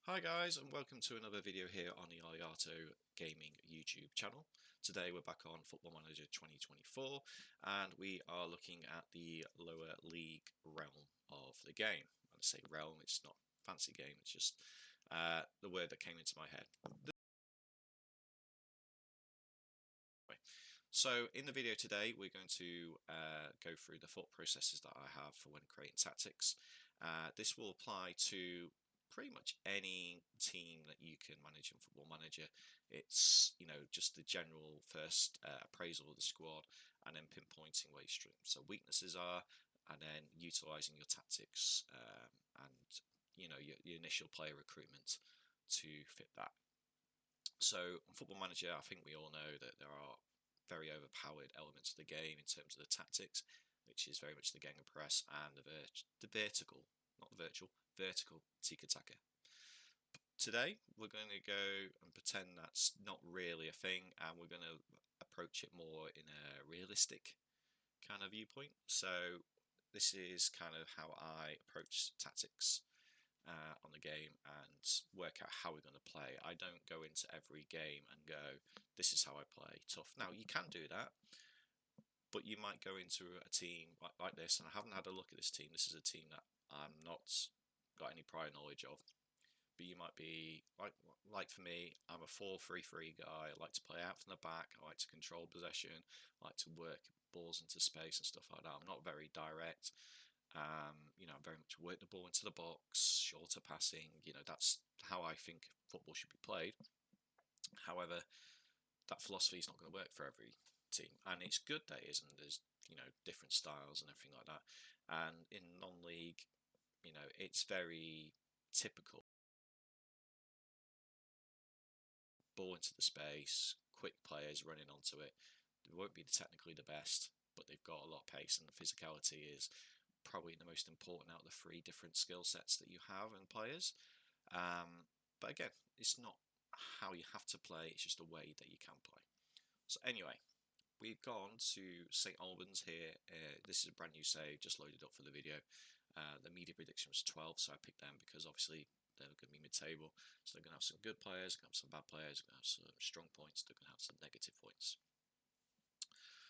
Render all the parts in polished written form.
Hi guys, and welcome to another video here on the Aliato Gaming YouTube channel. Today we're back on Football Manager 2024 and we are looking at the lower league realm of the game. When I say realm, it's not a fancy game, it's just the word that came into my head. So in the video today we're going to go through the thought processes that I have for when creating tactics. This will apply to pretty much any team that you can manage in Football Manager. It's, just the general first appraisal of the squad and then pinpointing where your strengths and weaknesses are, and then utilising your tactics and your initial player recruitment to fit that. So on Football Manager, I think we all know that there are very overpowered elements of the game in terms of the tactics, which is very much the gegenpress and the vertical, not the virtual, vertical tiki-taka. Today, we're going to go and pretend that's not really a thing, and we're going to approach it more in a realistic kind of viewpoint. So this is kind of how I approach tactics on the game and work out how we're going to play. I don't go into every game and go, this is how I play tough. Now, you can do that, but you might go into a team like this, and I haven't had a look at this team. This is a team that I'm not got any prior knowledge of. But you might be like for me, I'm a 4-3-3 guy. I like to play out from the back. I like to control possession. I like to work balls into space and stuff like that. I'm not very direct. I very much work the ball into the box, shorter passing. That's how I think football should be played. However, that philosophy is not going to work for every team, and it's good that it isn't. There's different styles and everything like that. And in non-league, it's very typical. Ball into the space, quick players running onto it. They won't be technically the best, but they've got a lot of pace, and the physicality is probably the most important out of the three different skill sets that you have in players. But again, it's not how you have to play, it's just a way that you can play. So anyway, we've gone to St Albans here. This is a brand new save, just loaded up for the video. The media prediction was 12, so I picked them because obviously they're going to be mid-table. So they're going to have some good players, they're going to have some bad players, they're going to have some strong points, they're going to have some negative points.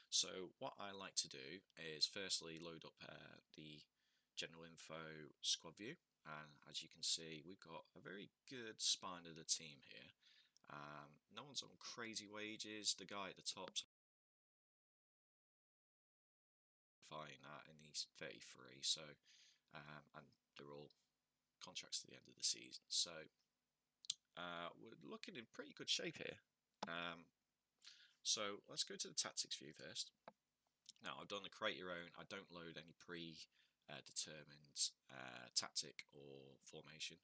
So what I like to do is firstly load up the general info squad view, and as you can see we've got a very good spine of the team here. No one's on crazy wages. The guy at the top's fine that, and he's 33, so and they're all contracts to the end of the season, so we're looking in pretty good shape here. So let's go to the tactics view first. Now I've done the create your own. I don't load any pre-determined tactic or formation.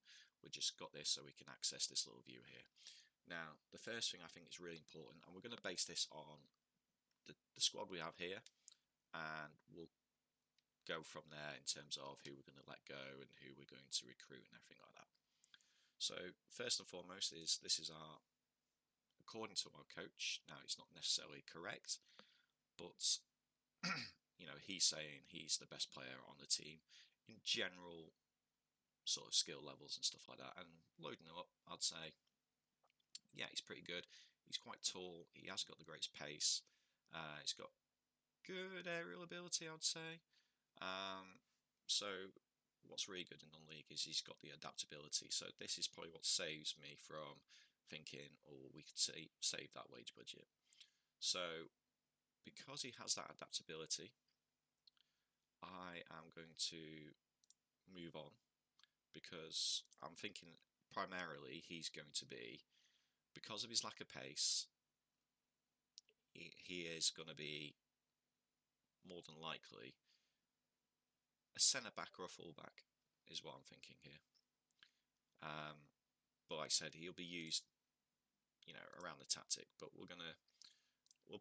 We just got this so we can access this little view here. Now the first thing I think is really important, and we're going to base this on the squad we have here, and we'll go from there in terms of who we're going to let go and who we're going to recruit and everything like that. So first and foremost is this is our, according to our coach. Now it's not necessarily correct, but he's saying he's the best player on the team in general sort of skill levels and stuff like that. And loading him up, I'd say, yeah, he's pretty good. He's quite tall. He has got the greatest pace. He's got good aerial ability, I'd say. So what's really good in non-league is he's got the adaptability. So this is probably what saves me from thinking, oh, we could save that wage budget. So because he has that adaptability, I am going to move on, because I'm thinking primarily he's going to be, because of his lack of pace, he is going to be more than likely a centre back or a full back is what I'm thinking here. But like I said, he'll be used around the tactic, but we'll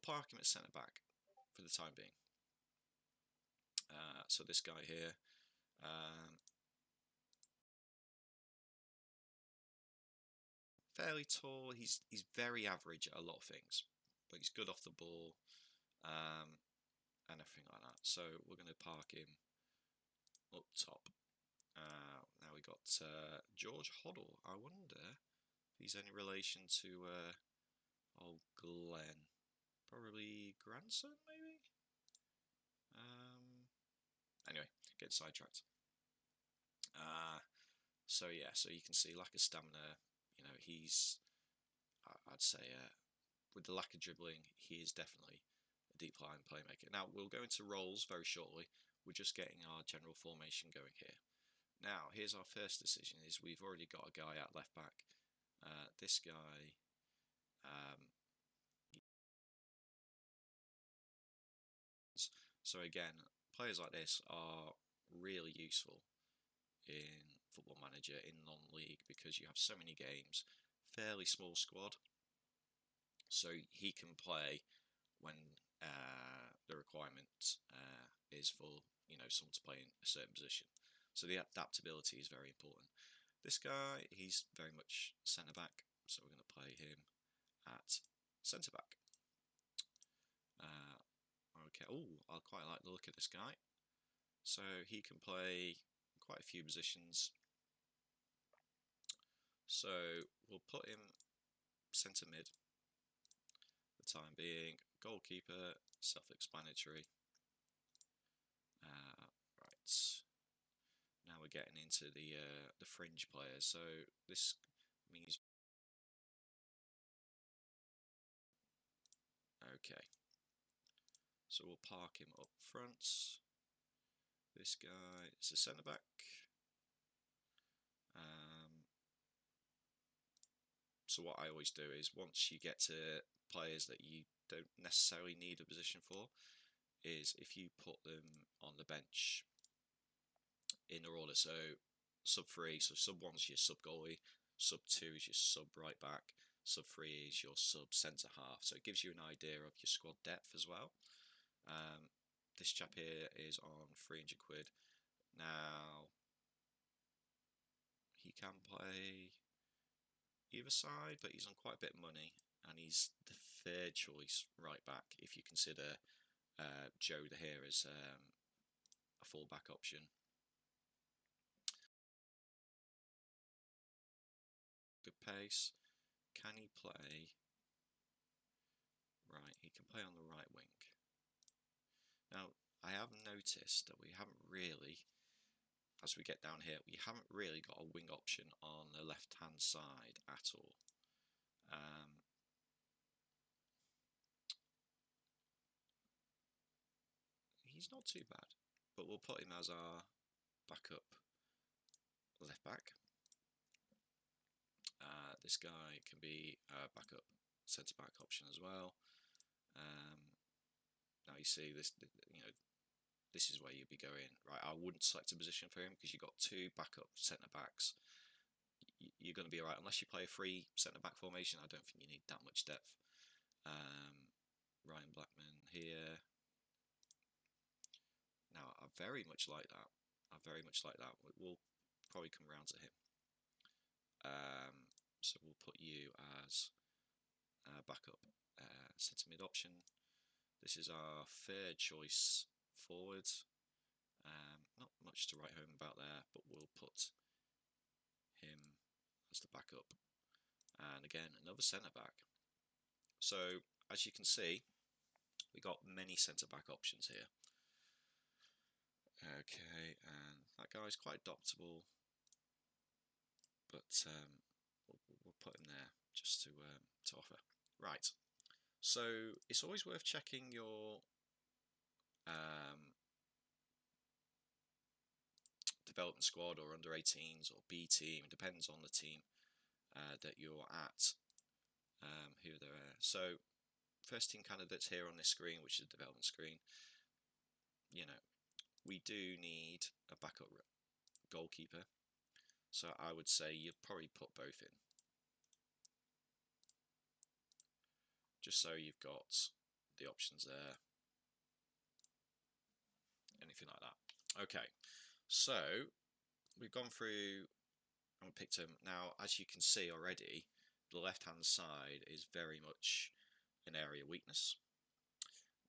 park him at centre back for the time being. So this guy here, fairly tall. He's very average at a lot of things, but he's good off the ball and everything like that. So we're going to park him up top. Now we got George Hoddle. I wonder if he's any relation to old Glenn. Probably grandson, maybe? Anyway, get sidetracked. So yeah, so you can see lack of stamina. You know, I'd say, with the lack of dribbling, he is definitely a deep line playmaker. Now we'll go into roles very shortly. We're just getting our general formation going here. Now, here's our first decision: is we've already got a guy at left back. This guy, um, so again, players like this are really useful in Football Manager in non-league because you have so many games, fairly small squad, so he can play when the requirement is for someone to play in a certain position. So the adaptability is very important. This guy, he's very much centre back, so we're going to play him at centre back. Okay. Oh, I quite like the look of this guy. So he can play quite a few positions. So we'll put him centre mid for the time being. Goalkeeper, self-explanatory. Right. Now we're getting into the fringe players. So this means okay. So we'll park him up front. This guy is a centre back. So what I always do is once you get to players that you don't necessarily need a position for, is if you put them on the bench in order. So sub 3, so sub 1 is your sub goalie, sub 2 is your sub right back, sub 3 is your sub centre half. So it gives you an idea of your squad depth as well. This chap here is on 300 quid. Now he can play either side, but he's on quite a bit of money, and he's the third choice right back if you consider Joe here as a full-back option. Good pace. Can he play? Right, he can play on the right wing. Now, I have noticed that we haven't really, as we get down here, we haven't really got a wing option on the left-hand side at all. He's not too bad, but we'll put him as our backup left back. This guy can be a backup centre back option as well. Now you see this, this is where you'd be going, right? I wouldn't select a position for him because you've got 2 backup centre backs. You're going to be alright unless you play a 3 centre back formation. I don't think you need that much depth. Ryan Blackman here. Now I very much like that. We'll probably come round to him. So we'll put you as backup centre mid option. This is our third choice forward. Not much to write home about there, but we'll put him as the backup. And again, another centre back. So as you can see, we got many centre back options here. Okay, and that guy's quite adoptable, but we'll put him there just to offer. Right. So it's always worth checking your development squad or under 18s or B team. It depends on the team that you're at, who they're at. So first team candidates here on this screen, which is the development screen. We do need a backup goalkeeper. So I would say you'd probably put both in, just so you've got the options there. Anything like that. Okay, so we've gone through and picked them. Now, as you can see already, the left-hand side is very much an area weakness.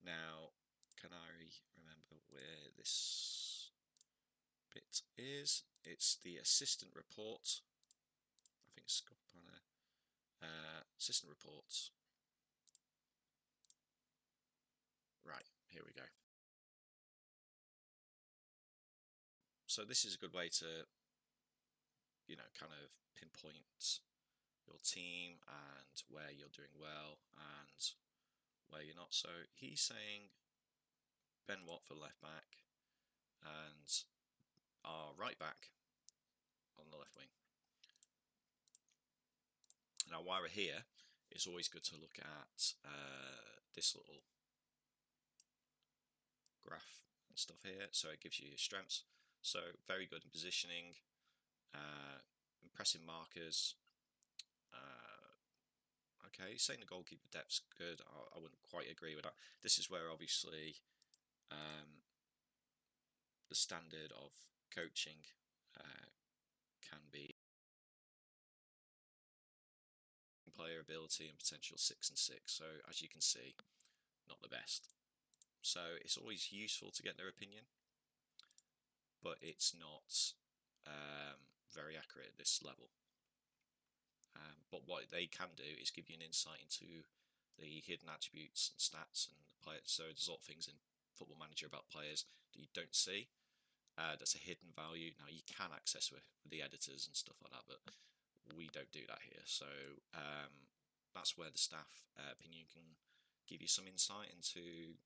Now, can I remember where this it is. It's the assistant report. I think it's got on there. Assistant reports. Right, here we go. So this is a good way to, kind of pinpoint your team and where you're doing well and where you're not. So he's saying Ben Watford left back and our right back on the left wing. Now, while we're here, it's always good to look at this little graph and stuff here. So it gives you your strengths. So very good in positioning, impressive markers. Okay, saying the goalkeeper depth's good. I wouldn't quite agree with that. This is where obviously the standard of coaching can be player ability and potential 6 and 6. So as you can see, not the best. So it's always useful to get their opinion, but it's not very accurate at this level. But what they can do is give you an insight into the hidden attributes and stats and the players. So there's a lot of things in Football Manager about players that you don't see. That's a hidden value. Now you can access with the editors and stuff like that, but we don't do that here. So that's where the staff opinion can give you some insight into,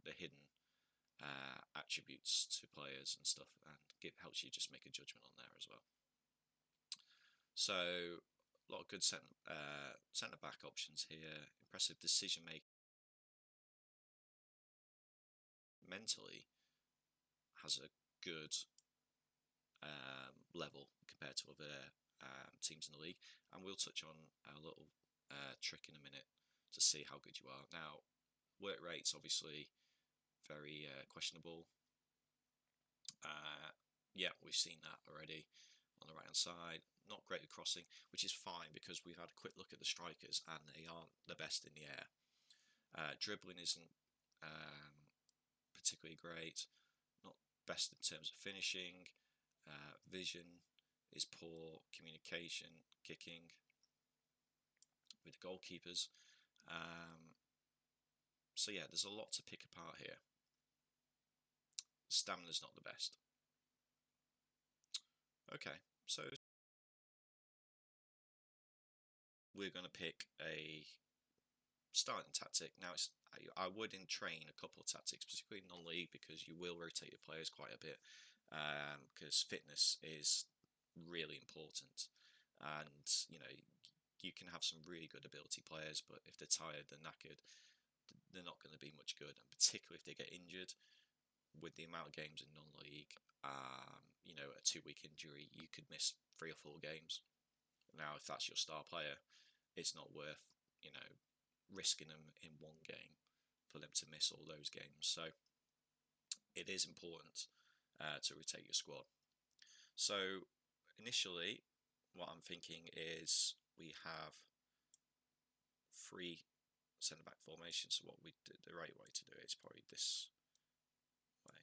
the hidden attributes to players and stuff, and helps you just make a judgment on there as well. So a lot of good centre back options here. Impressive decision making. Mentally has a good level compared to other teams in the league, and we'll touch on a little trick in a minute to see how good you are. Now, work rates obviously very questionable. Yeah, we've seen that already on the right hand side. Not great at crossing, which is fine because we've had a quick look at the strikers and they aren't the best in the air. Dribbling isn't particularly great, not best in terms of finishing. Vision is poor, communication, kicking with the goalkeepers. So yeah, there's a lot to pick apart here. Stamina's not the best. Okay, so we're going to pick a starting tactic. Now, I would train a couple of tactics, particularly non-league, because you will rotate your players quite a bit, because fitness is really important. And, you can have some really good ability players, but if they're tired, they're knackered, they're not going to be much good. And particularly if they get injured, with the amount of games in non-league, a 2-week injury, you could miss 3 or 4 games. Now, if that's your star player, it's not worth, risking them in one game for them to miss all those games. So it is important to rotate your squad. So initially, what I'm thinking is we have 3 centre-back formations. So what the right way to do it is probably this way.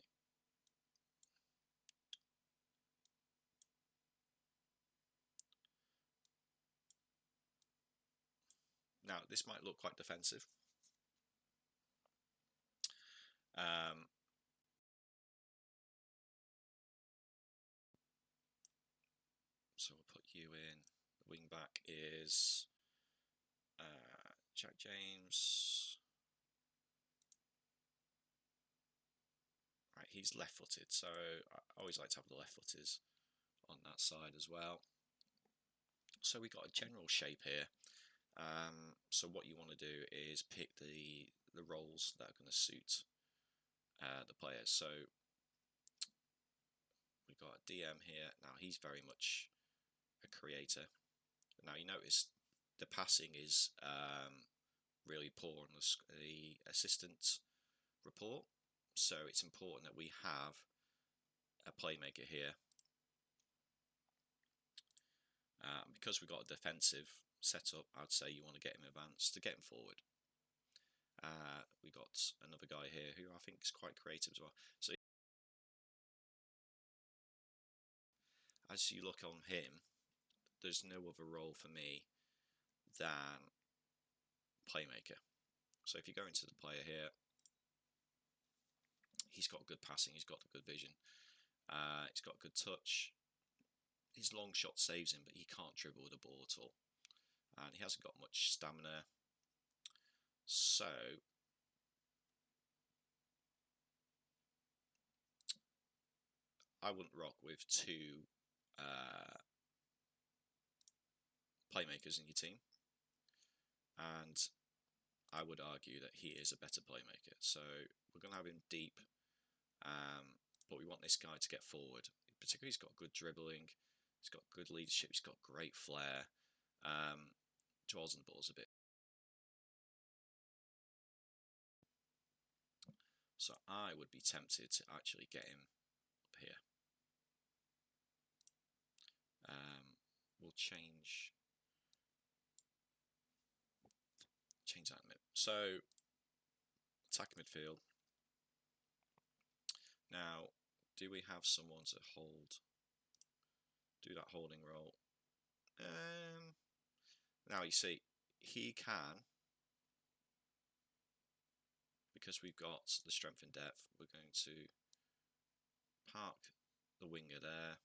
Now, this might look quite defensive. So we'll put you in. The wing back is Jack James. Right, he's left-footed, so I always like to have the left-footers on that side as well. So we've got a general shape here. So what you want to do is pick the roles that are going to suit the players. So we've got a DM here. Now he's very much a creator. Now you notice the passing is really poor on the assistant report. So it's important that we have a playmaker here. Because we've got a defensive setup, I'd say you want to get him advanced to get him forward. We got another guy here who I think is quite creative as well. So as you look on him, there's no other role for me than playmaker. So if you go into the player here, he's got good passing, he's got good vision, he's got good touch. His long shot saves him, but he can't dribble the ball at all, and he hasn't got much stamina. So I wouldn't rock with two playmakers in your team, and I would argue that he is a better playmaker. So we're going to have him deep, but we want this guy to get forward. Particularly, he's got good dribbling, he's got good leadership, he's got great flair. Dwells on the balls a bit. So I would be tempted to actually get him up here. We'll change that in a minute. So attack midfield. Now, do we have someone to do that holding role? Now you see, he can, because we've got the strength and depth, we're going to park the winger there,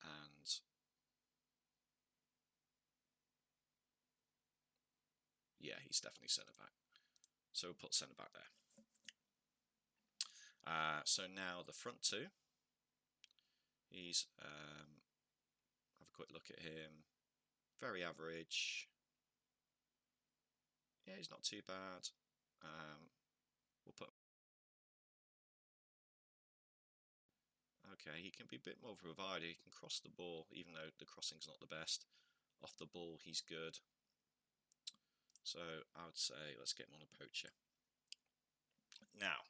and yeah, he's definitely centre back. So we'll put centre back there. So now the front two. He's have a quick look at him. Very average. Yeah, he's not too bad. We'll put. Okay, he can be a bit more of a provider. He can cross the ball, even though the crossing's not the best. Off the ball, he's good. So I would say let's get him on a poacher. Now,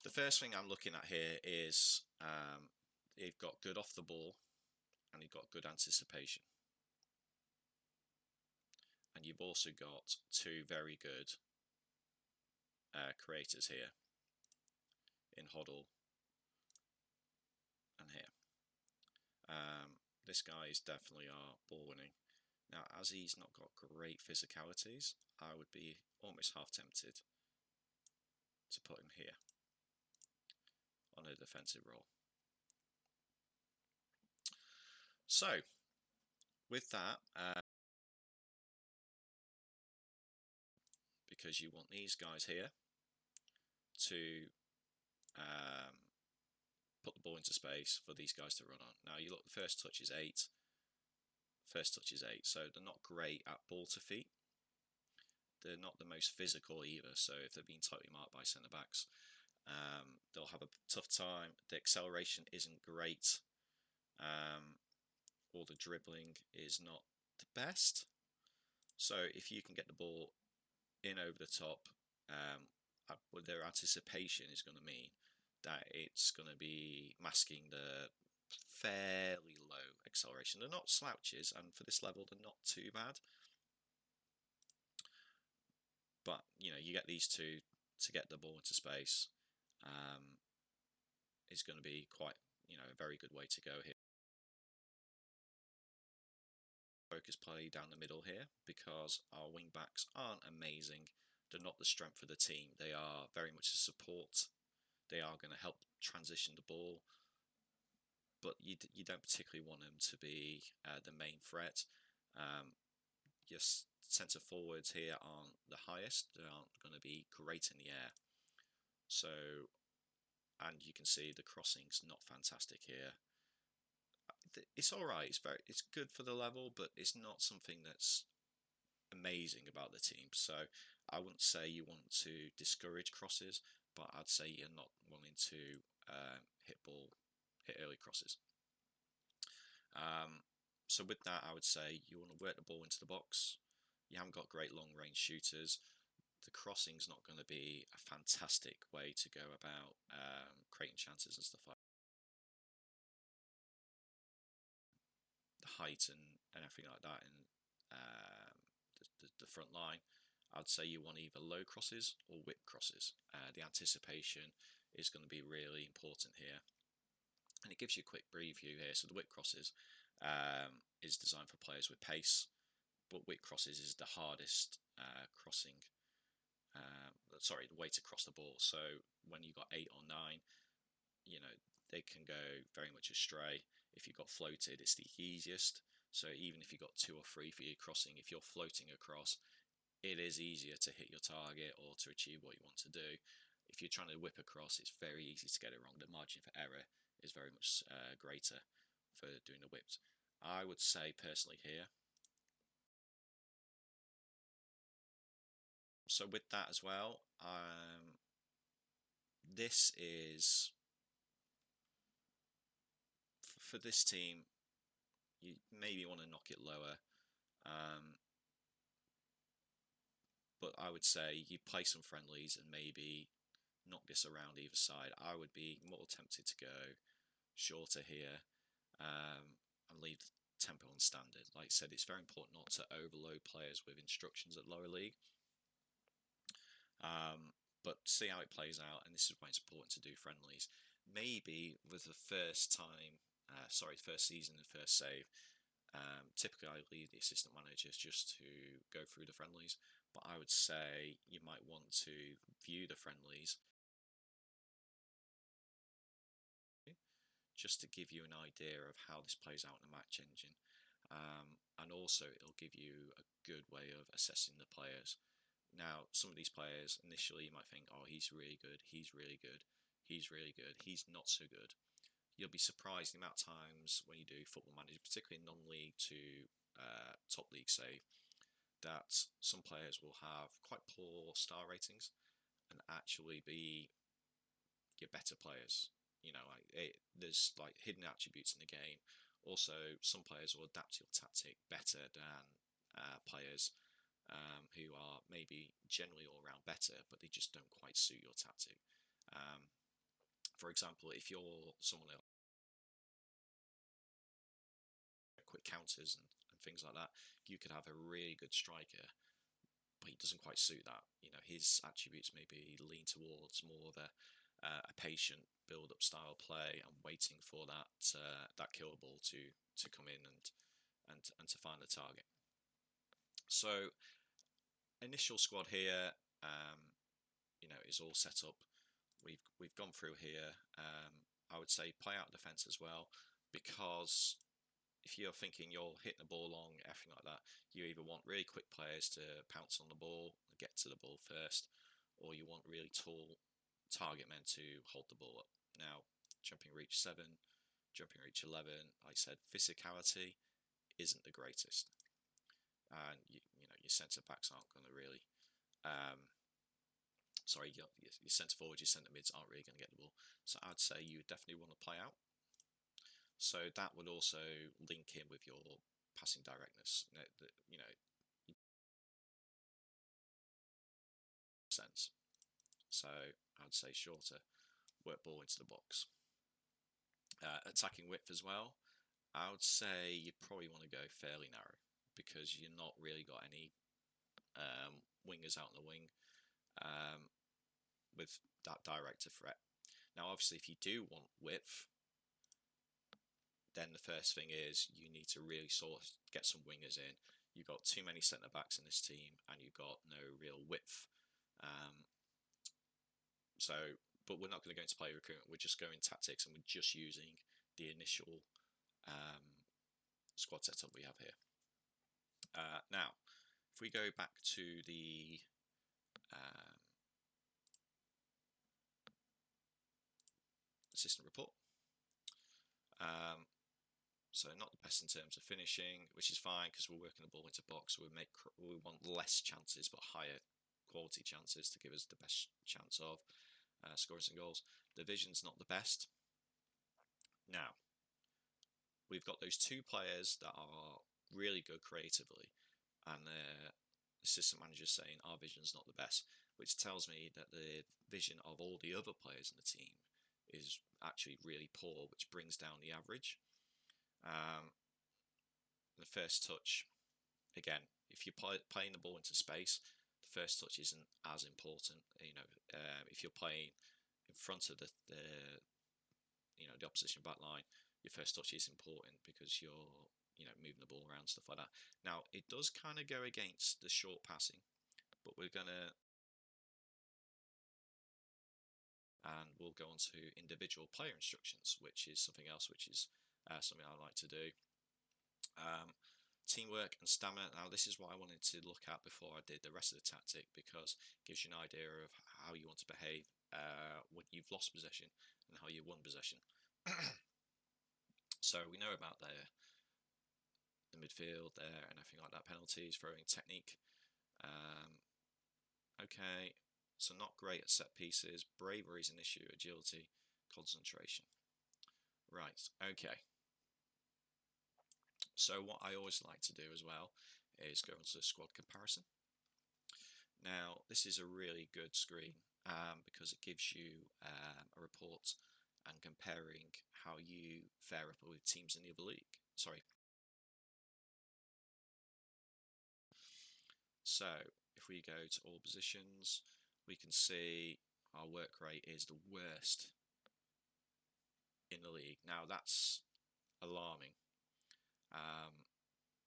the first thing I'm looking at here is they've got good off the ball and you've got good anticipation. And you've also got two very good creators here in Hoddle and here. This guy is definitely our ball winning. Now, as he's not got great physicalities, I would be almost half tempted to put him here on a defensive role. So, with that, because you want these guys here to put the ball into space for these guys to run on. Now, you look, the first touch is 8. First touch is 8, so they're not great at ball to feet. They're not the most physical either, so if they're being totally marked by centre backs, they'll have a tough time. The acceleration isn't great, or the dribbling is not the best. So if you can get the ball in over the top, their anticipation is going to mean that it's going to be masking the fairly low acceleration. They're not slouches, and for this level, they're not too bad. But you get these two to get the ball into space. Is going to be quite, a very good way to go here. Focus play down the middle here because our wing backs aren't amazing. They're not the strength of the team. They are very much a support. They are going to help transition the ball, but you don't particularly want them to be the main threat. Your centre forwards here aren't the highest. They aren't going to be great in the air. So, and you can see the crossing's not fantastic here. It's all right. It's good for the level, but it's not something that's amazing about the team. So I wouldn't say you want to discourage crosses, but I'd say you're not wanting to hit early crosses. So with that, I would say you want to work the ball into the box. You haven't got great long range shooters. The crossing's not going to be a fantastic way to go about creating chances and stuff like that. The height and everything like that in the front line, I'd say you want either low crosses or whip crosses. The anticipation is going to be really important here. And it gives you a quick preview here. So the whip crosses is designed for players with pace, but whip crosses is the hardest crossing. Sorry, the way to cross the ball. So when you've got 8 or 9, you know, they can go very much astray. If you've got floated, it's the easiest. So even if you've got 2 or 3 for your crossing, if you're floating across, it is easier to hit your target or to achieve what you want to do. If you're trying to whip across, it's very easy to get it wrong. The margin for error is very much greater for doing the whips. I would say personally here. So with that as well, this is for this team. You maybe want to knock it lower, but I would say you play some friendlies and maybe knock this around either side. I would be more tempted to go shorter here and leave the tempo on standard. Like I said, it's very important not to overload players with instructions at lower league. But see how it plays out, and this is why it's important to do friendlies. Maybe with the first time, first season and first save, typically I leave the assistant managers just to go through the friendlies, but I would say you might want to view the friendlies just to give you an idea of how this plays out in the match engine. And also it'll give you a good way of assessing the players. Now, some of these players, initially you might think, oh, he's really good, he's really good, he's really good, he's not so good. You'll be surprised the amount of times when you do Football Manager, particularly non-league to top league save, that some players will have quite poor star ratings and actually be your better players. You know, there's like hidden attributes in the game. Also, some players will adapt to your tactic better than players who are maybe generally all round better, but they just don't quite suit your tactic. For example, if you're someone who quick counters and things like that, you could have a really good striker, but he doesn't quite suit that. You know, his attributes maybe lean towards more of a patient build-up style play and waiting for that kill ball to come in and to find the target. So initial squad here, you know, is all set up. We've gone through here. I would say play out defense as well, because if you're thinking you're hitting the ball long, everything like that, you either want really quick players to pounce on the ball and get to the ball first, or you want really tall target men to hold the ball up. Now, jumping reach 7, jumping reach 11, like I said, physicality isn't the greatest. And you know, your centre backs aren't going to really your centre forwards, your centre mids aren't really going to get the ball. So I'd say you definitely want to play out. So that would also link in with your passing directness. You know, sense. So I'd say shorter, work ball into the box. Attacking width as well. I would say you probably want to go fairly narrow, because you're not really got any wingers out in the wing with that direct threat. Now, obviously, if you do want width, then the first thing is you need to really sort of get some wingers in. You've got too many centre backs in this team, and you've got no real width. But we're not going to go into player recruitment. We're just going tactics, and we're just using the initial squad setup we have here. Now, if we go back to the assistant report. So not the best in terms of finishing, which is fine because we're working the ball into box. We want less chances but higher quality chances to give us the best chance of scoring some goals. The vision's not the best. Now, we've got those 2 players that are really good creatively, and the assistant manager's saying our vision's not the best, which tells me that the vision of all the other players in the team is actually really poor, which brings down the average. The first touch, again, if you're playing the ball into space, the first touch isn't as important. You know, if you're playing in front of the the opposition back line, your first touch is important because you're moving the ball around, stuff like that. Now it does kind of go against the short passing, but we're gonna and we'll go on to individual player instructions, which is something else, which is something I like to do. Teamwork and stamina. Now this is what I wanted to look at before I did the rest of the tactic, because it gives you an idea of how you want to behave when you've lost possession and how you won possession. So we know about the midfield there and everything like that, penalties, throwing technique. Okay, so not great at set pieces. Bravery is an issue. Agility, concentration. Right, okay. So what I always like to do as well is go into the squad comparison. Now this is a really good screen because it gives you a report and comparing how you fare up with teams in the other league. Sorry. So if we go to all positions, we can see our work rate is the worst in the league. Now that's alarming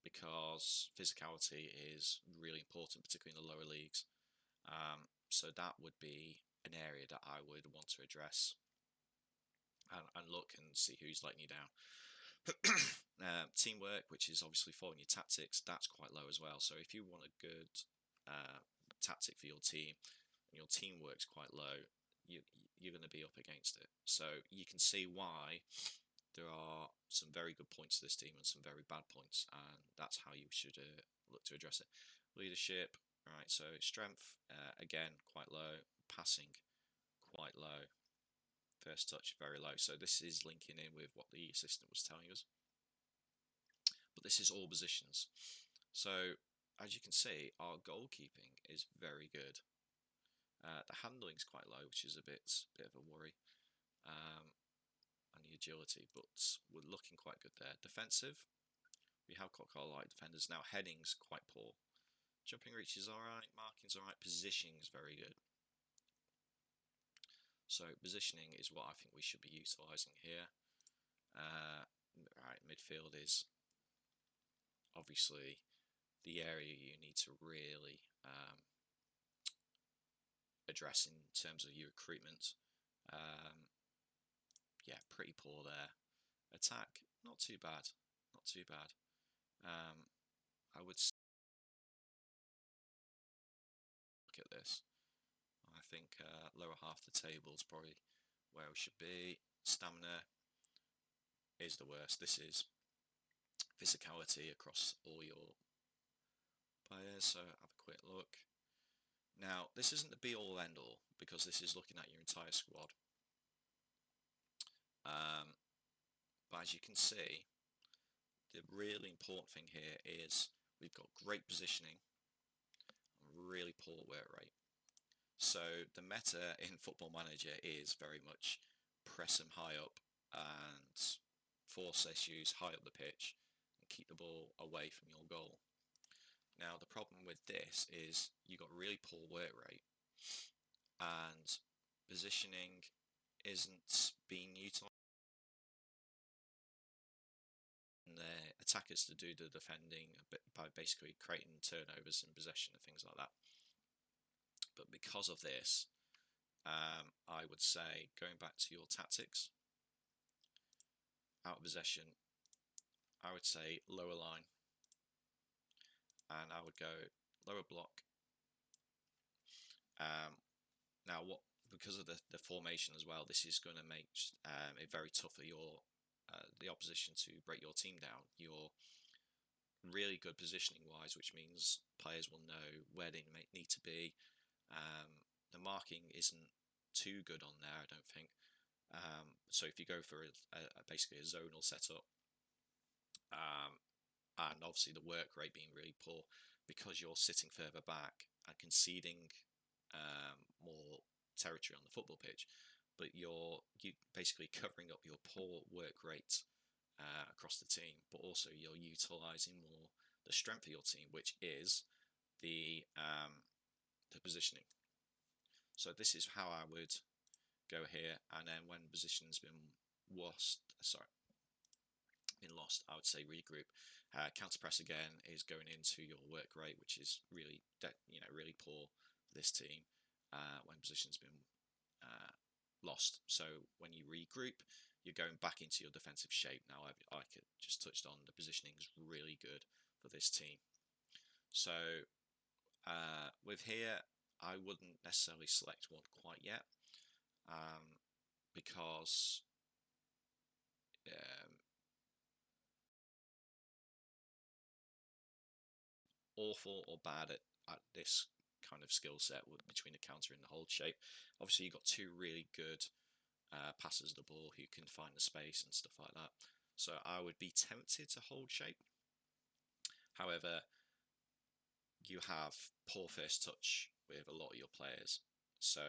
because physicality is really important, particularly in the lower leagues. So that would be an area that I would want to address and look and see who's letting you down. Teamwork, which is obviously following your tactics, that's quite low as well. So if you want a good tactic for your team and your teamwork's quite low, you're going to be up against it. So you can see why there are some very good points to this team and some very bad points, and that's how you should look to address it. Leadership, right, so strength, again, quite low. Passing, quite low. First touch, very low. So this is linking in with what the assistant was telling us. But this is all positions. So as you can see, our goalkeeping is very good. The handling is quite low, which is a bit of a worry. And the agility, but we're looking quite good there. Defensive, we have quite light defenders. Now heading's quite poor. Jumping reach is alright, marking's alright, positioning's very good. So positioning is what I think we should be utilising here. Right, midfield is obviously the area you need to really address in terms of your recruitment. Yeah, pretty poor there. Attack, not too bad, not too bad. I would look at this. I think lower half the table is probably where we should be. Stamina is the worst. This is physicality across all your players, so have a quick look. Now this isn't the be all end all, because this is looking at your entire squad, but as you can see, the really important thing here is we've got great positioning and really poor work rate. So the meta in Football Manager is very much press them high up and force issues high up the pitch and keep the ball away from your goal. Now the problem with this is you've got really poor work rate and positioning isn't being utilised. The attackers to do the defending by basically creating turnovers and possession and things like that. But because of this, I would say, going back to your tactics, out of possession, I would say lower line, and I would go lower block. Now, because of the formation as well, this is going to make it very tough for the opposition to break your team down. You're really good positioning wise, which means players will know where they need to be. The marking isn't too good on there, I don't think. So if you go for basically a zonal setup, and obviously the work rate being really poor because you're sitting further back and conceding more territory on the football pitch, but you basically covering up your poor work rate across the team, but also you're utilising more the strength of your team, which is the positioning. So this is how I would go here, and then when position's been lost, I would say regroup. Counter press again is going into your work rate, which is really really poor for this team when position's been lost. So when you regroup, you're going back into your defensive shape. Now I just touched on the positioning is really good for this team. So with here, I wouldn't necessarily select one quite yet because awful or bad at this kind of skill set between the counter and the hold shape. Obviously, you've got two really good passers of the ball who can find the space and stuff like that. So I would be tempted to hold shape. However, you have poor first touch with a lot of your players. So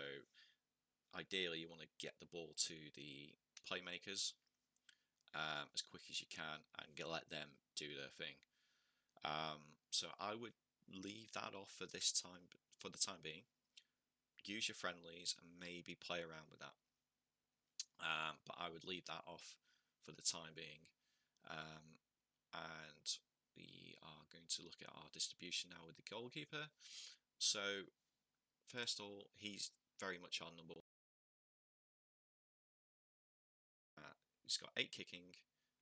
ideally, you want to get the ball to the playmakers as quick as you can and let them do their thing. So I would leave that off for the time being. Use your friendlies and maybe play around with that. But I would leave that off for the time being. And we are going to look at our distribution now with the goalkeeper. So first of all, he's very much our number one. He's got 8 kicking,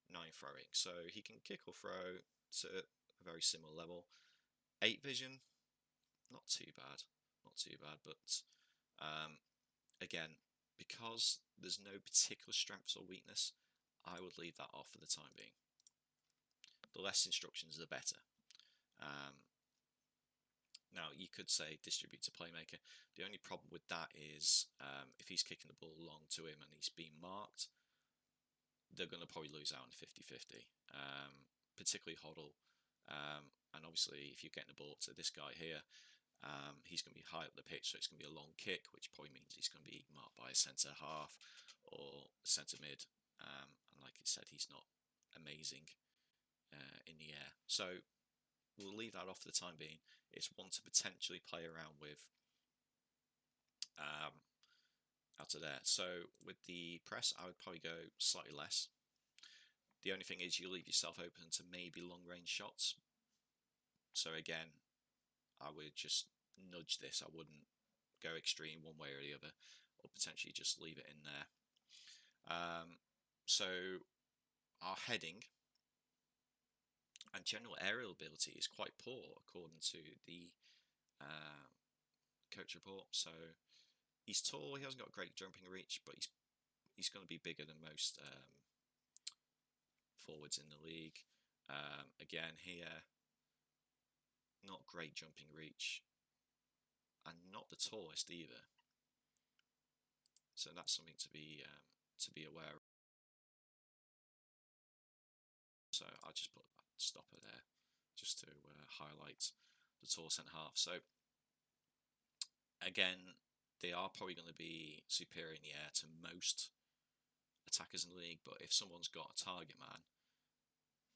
9 throwing. So he can kick or throw to a very similar level. 8 vision, not too bad. Not too bad, but again, because there's no particular strengths or weakness, I would leave that off for the time being. The less instructions, the better. Now, you could say distribute to playmaker. The only problem with that is if he's kicking the ball long to him and he's being marked, they're going to probably lose out on 50-50, particularly Hoddle. And obviously, if you're getting the ball to this guy here, he's going to be high up the pitch, so it's going to be a long kick, which probably means he's going to be marked by a centre half or a centre mid. And like I said, he's not amazing in the air. So we'll leave that off for the time being. It's one to potentially play around with out of there. So with the press, I would probably go slightly less. The only thing is you leave yourself open to maybe long range shots. So again, I would just nudge this. I wouldn't go extreme one way or the other, or potentially just leave it in there. So our heading and general aerial ability is quite poor according to the coach report. So he's tall, he hasn't got great jumping reach, but he's going to be bigger than most forwards in the league. Again here, not great jumping reach and not the tallest either. So that's something to be aware of. So I'll just put that stopper there just to highlight the tall centre half. So again, they are probably going to be superior in the air to most attackers in the league, but if someone's got a target man,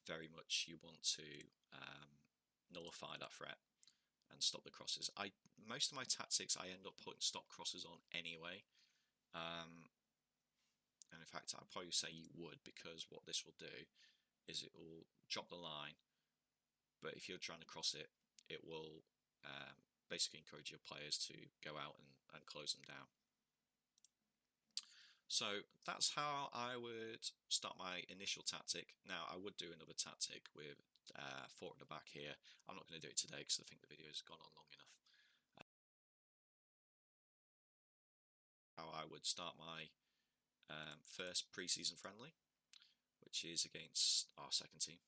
very much you want to nullify that threat and stop the crosses. Most of my tactics I end up putting stop crosses on anyway. And in fact, I'd probably say you would, because what this will do is it will drop the line, but if you're trying to cross it, it will basically encourage your players to go out and close them down. So that's how I would start my initial tactic. Now, I would do another tactic with 4 at the back here. I'm not going to do it today because I think the video has gone on long enough. How I would start my first pre-season friendly, which is against our second team.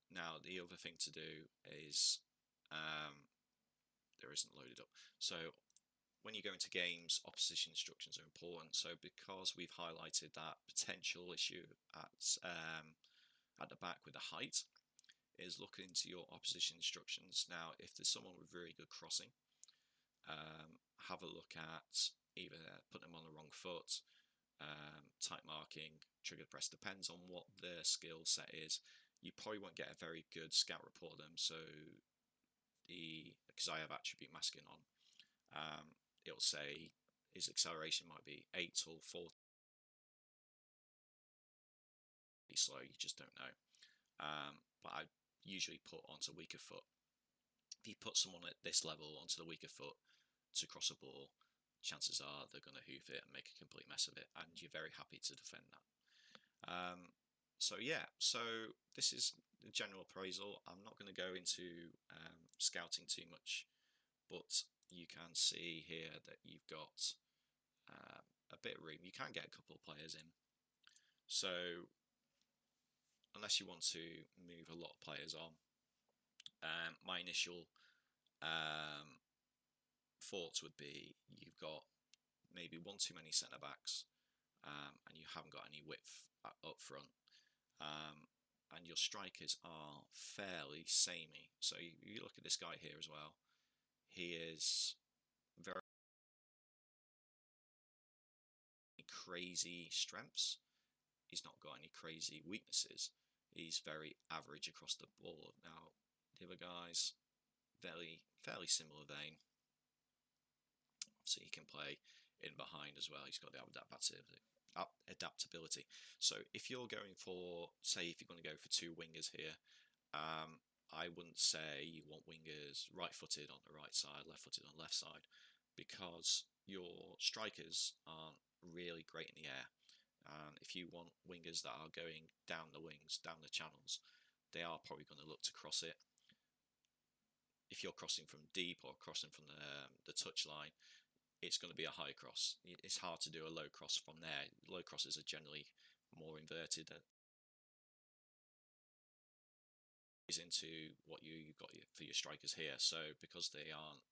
Now, the other thing to do is there isn't loaded up. So when you go into games, opposition instructions are important. So because we've highlighted that potential issue at the back with the height, is look into your opposition instructions. Now, if there's someone with very good crossing, have a look at either putting them on the wrong foot, tight marking, trigger press, depends on what their skill set is. You probably won't get a very good scout report of them, so because I have attribute masking on, it'll say his acceleration might be 8 or 40 slow, you just don't know. But I usually put onto weaker foot. If you put someone at this level onto the weaker foot to cross a ball, chances are they're going to hoof it and make a complete mess of it, and you're very happy to defend that. So yeah, so this is the general appraisal. I'm not going to go into scouting too much, but you can see here that you've got a bit of room. You can get a couple of players in. So unless you want to move a lot of players on, my initial thoughts would be you've got maybe one too many centre backs, and you haven't got any width up front. And your strikers are fairly samey. So you look at this guy here as well. He is very crazy strengths. He's not got any crazy weaknesses. He's very average across the board. Now the other guys, fairly similar vein. So he can play in behind as well. He's got the adaptability. So if you're going for, say, if you're going to go for two wingers here, I wouldn't say you want wingers right-footed on the right side, left-footed on the left side, because your strikers aren't really great in the air. If you want wingers that are going down the wings, down the channels, they are probably going to look to cross it. If you're crossing from deep or crossing from the touch line, it's going to be a high cross. It's hard to do a low cross from there. Low crosses are generally more inverted. Is into what you've got for your strikers here. So because they aren't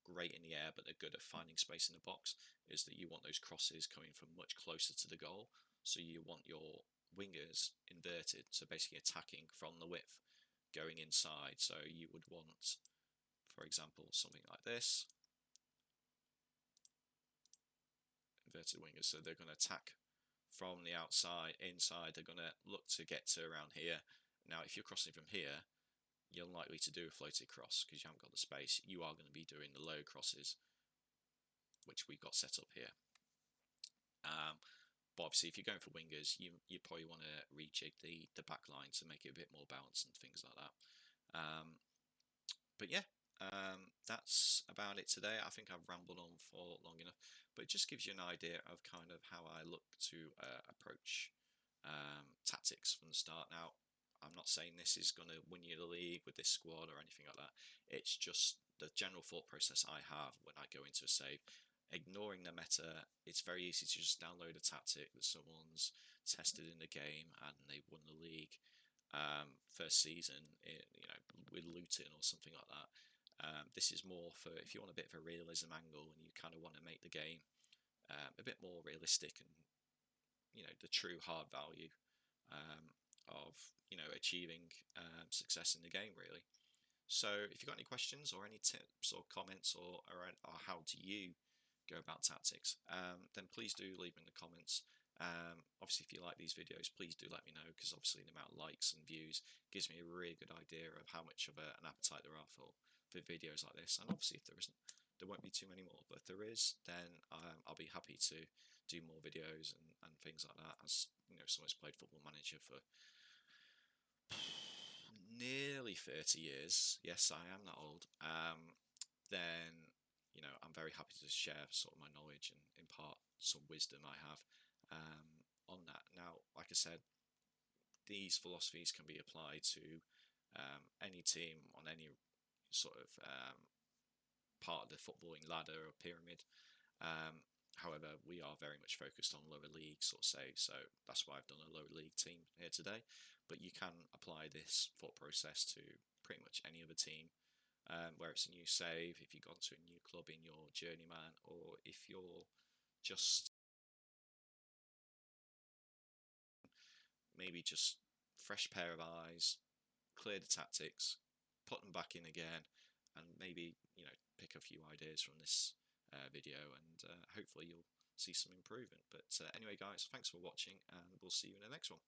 great in the air, but they're good at finding space in the box, is that you want those crosses coming from much closer to the goal. So you want your wingers inverted, so basically attacking from the width, going inside. So you would want, for example, something like this. Inverted wingers, so they're going to attack from the outside, inside. They're going to look to get to around here. Now, if you're crossing from here, you're unlikely to do a floated cross because you haven't got the space. You are going to be doing the low crosses, which we've got set up here. But obviously, if you're going for wingers, you probably want to rejig the back line to make it a bit more balanced and things like that. But yeah, that's about it today. I think I've rambled on for long enough, but it just gives you an idea of kind of how I look to approach tactics from the start. Now, I'm not saying this is going to win you the league with this squad or anything like that. It's just the general thought process I have when I go into a save. Ignoring the meta, it's very easy to just download a tactic that someone's tested in the game and they won the league first season, with Luton or something like that. This is more for if you want a bit of a realism angle and you kind of want to make the game a bit more realistic and the true hard value of achieving success in the game, really. So if you've got any questions or any tips or comments or how do you go about tactics, then please do leave them in the comments. Obviously, if you like these videos, please do let me know, because obviously the amount of likes and views gives me a really good idea of how much of an appetite there are for videos like this. And obviously, if there isn't, there won't be too many more. But if there is, then I'll be happy to do more videos and things like that. As someone who's played Football Manager for nearly 30 years, yes, I am that old, then I'm very happy to share sort of my knowledge and impart some wisdom I have on that. Now, like I said, these philosophies can be applied to any team on any sort of part of the footballing ladder or pyramid. However, we are very much focused on lower league sort of saves, so that's why I've done a lower league team here today. But you can apply this thought process to pretty much any other team, where it's a new save, if you've gone to a new club in your journeyman, or if you're just maybe just fresh pair of eyes, clear the tactics, put them back in again, and maybe pick a few ideas from this video, and hopefully you'll see some improvement. But anyway, guys, thanks for watching, and we'll see you in the next one.